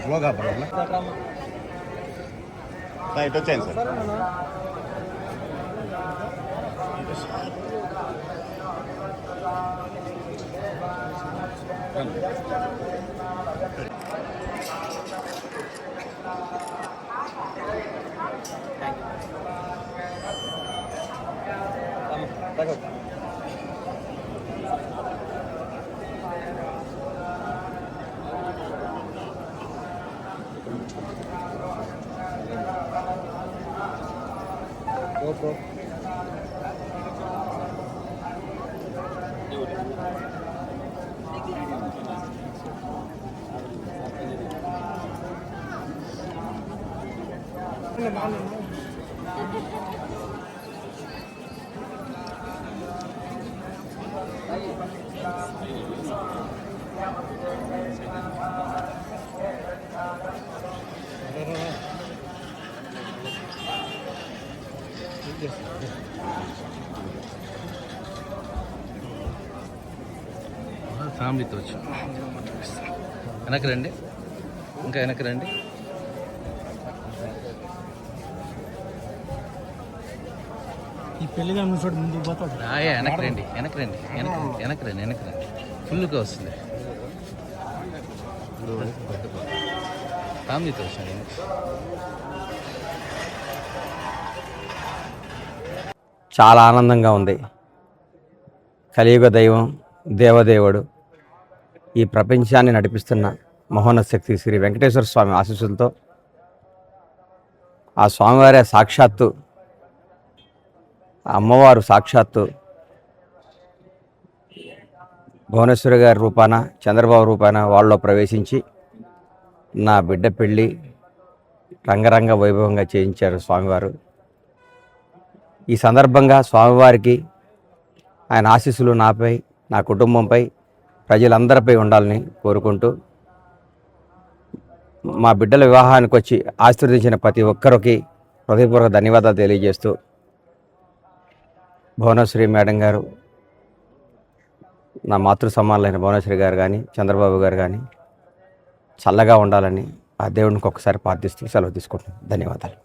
స్లోగా పడాలి ఇటు వచ్చాను సార్. ఫ్యామిలీతో వచ్చి వెనక్కి రండి, ఇంకా వెనక్కి రండి. ఈ పెళ్లిగా చూసాడు ముందుకు పోతాడు. వెనక్కి రండి, వెనక్కి రండి, వెనక్కి రండి, వెనక్కి రండి. ఫుల్గా వస్తుంది. ఫ్యామిలీతో వచ్చాను. చాలా ఆనందంగా ఉంది. కలియుగ దైవం, దేవదేవుడు, ఈ ప్రపంచాన్ని నడిపిస్తున్న మహోన్నత శక్తి శ్రీ వెంకటేశ్వర స్వామి ఆశీస్సులతో, ఆ స్వామివారే సాక్షాత్తు, అమ్మవారు సాక్షాత్తు భువనేశ్వరి గారి రూపాన, చంద్రబాబు రూపాన వాళ్ళలో ప్రవేశించి నా బిడ్డ పెళ్ళి రంగరంగ వైభవంగా చేయించారు స్వామివారు. ఈ సందర్భంగా స్వామివారికి ఆయన ఆశీస్సులు నాపై, నా కుటుంబంపై, ప్రజలందరిపై ఉండాలని కోరుకుంటూ, మా బిడ్డల వివాహానికి వచ్చి ఆశీర్వదించిన ప్రతి ఒక్కరికి హృదయపూర్వక ధన్యవాదాలు తెలియజేస్తూ, భువనేశ్వరి మేడం గారు, నా మాతృ సమానులైన భువనేశ్వరి గారు కానీ, చంద్రబాబు గారు కానీ చల్లగా ఉండాలని ఆ దేవుడికి ఒక్కసారి ప్రార్థిస్తూ సెలవు తీసుకుంటున్నాను. ధన్యవాదాలు.